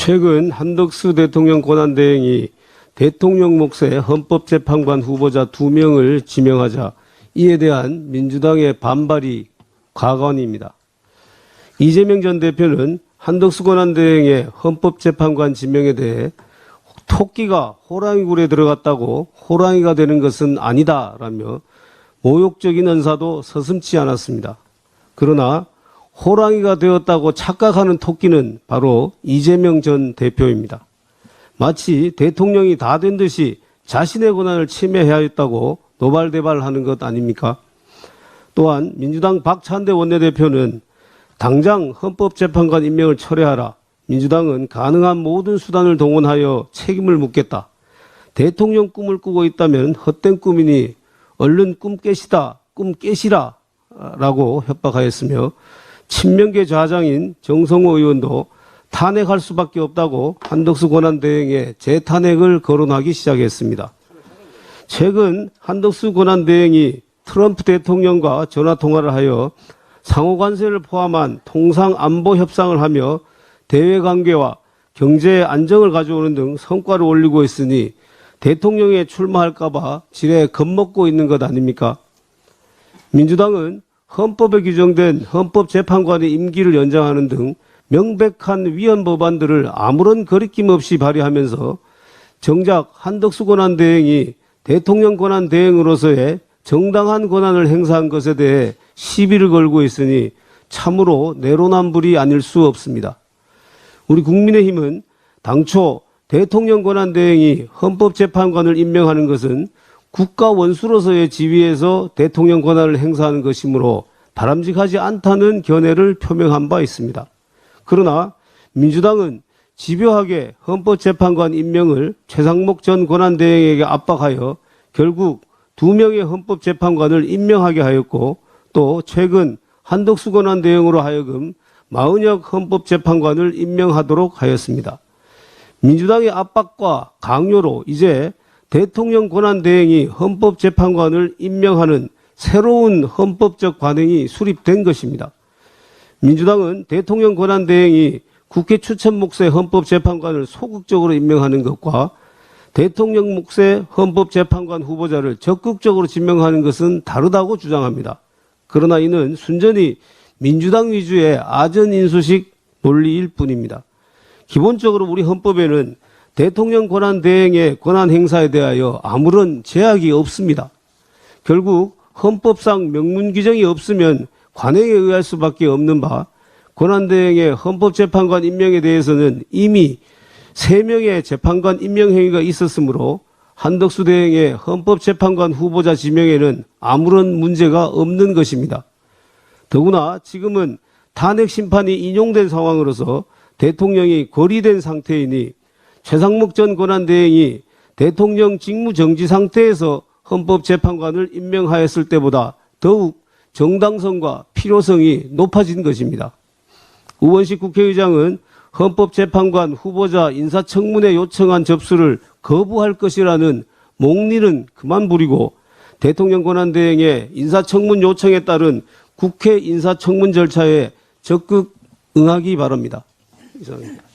최근 한덕수 대통령 권한대행이 대통령 몫의 헌법재판관 후보자 2명을 지명하자 이에 대한 민주당의 반발이 과관입니다. 이재명 전 대표는 한덕수 권한대행의 헌법재판관 지명에 대해 토끼가 호랑이 굴에 들어갔다고 호랑이가 되는 것은 아니다라며 모욕적인 언사도 서슴지 않았습니다. 그러나 호랑이가 되었다고 착각하는 토끼는 바로 이재명 전 대표입니다. 마치 대통령이 다 된 듯이 자신의 권한을 침해해야 했다고 노발대발하는 것 아닙니까? 또한 민주당 박찬대 원내대표는 당장 헌법재판관 임명을 철회하라. 민주당은 가능한 모든 수단을 동원하여 책임을 묻겠다. 대통령 꿈을 꾸고 있다면 헛된 꿈이니 얼른 꿈 깨시다, 꿈 깨시라 라고 협박하였으며 친명계 좌장인 정성호 의원도 탄핵할 수밖에 없다고 한덕수 권한대행의 재탄핵을 거론하기 시작했습니다. 최근 한덕수 권한대행이 트럼프 대통령과 전화통화를 하여 상호관세를 포함한 통상안보 협상을 하며 대외관계와 경제 안정을 가져오는 등 성과를 올리고 있으니 대통령에 출마할까 봐 지레 겁먹고 있는 것 아닙니까? 민주당은 헌법에 규정된 헌법재판관의 임기를 연장하는 등 명백한 위헌 법안들을 아무런 거리낌 없이 발의하면서 정작 한덕수 권한대행이 대통령 권한대행으로서의 정당한 권한을 행사한 것에 대해 시비를 걸고 있으니 참으로 내로남불이 아닐 수 없습니다. 우리 국민의힘은 당초 대통령 권한대행이 헌법재판관을 임명하는 것은 국가 원수로서의 지위에서 대통령 권한을 행사하는 것이므로 바람직하지 않다는 견해를 표명한 바 있습니다. 그러나 민주당은 집요하게 헌법재판관 임명을 최상목 전 권한대행에게 압박하여 결국 2명의 헌법재판관을 임명하게 하였고 또 최근 한덕수 권한대행으로 하여금 마은혁 헌법재판관을 임명하도록 하였습니다. 민주당의 압박과 강요로 이제 대통령 권한대행이 헌법재판관을 임명하는 새로운 헌법적 관행이 수립된 것입니다. 민주당은 대통령 권한대행이 국회 추천 몫의 헌법재판관을 소극적으로 임명하는 것과 대통령 몫의 헌법재판관 후보자를 적극적으로 지명하는 것은 다르다고 주장합니다. 그러나 이는 순전히 민주당 위주의 아전인수식 논리일 뿐입니다. 기본적으로 우리 헌법에는 대통령 권한대행의 권한 행사에 대하여 아무런 제약이 없습니다. 결국 헌법상 명문 규정이 없으면 관행에 의할 수밖에 없는 바 권한대행의 헌법재판관 임명에 대해서는 이미 3명의 재판관 임명 행위가 있었으므로 한덕수 대행의 헌법재판관 후보자 지명에는 아무런 문제가 없는 것입니다. 더구나 지금은 탄핵 심판이 인용된 상황으로서 대통령이 고리된 상태이니 최상목 전 권한대행이 대통령 직무 정지 상태에서 헌법재판관을 임명하였을 때보다 더욱 정당성과 필요성이 높아진 것입니다. 우원식 국회의장은 헌법재판관 후보자 인사청문회 요청안 접수를 거부할 것이라는 몽리는 그만 부리고 대통령 권한대행의 인사청문 요청에 따른 국회 인사청문 절차에 적극 응하기 바랍니다. 이상입니다.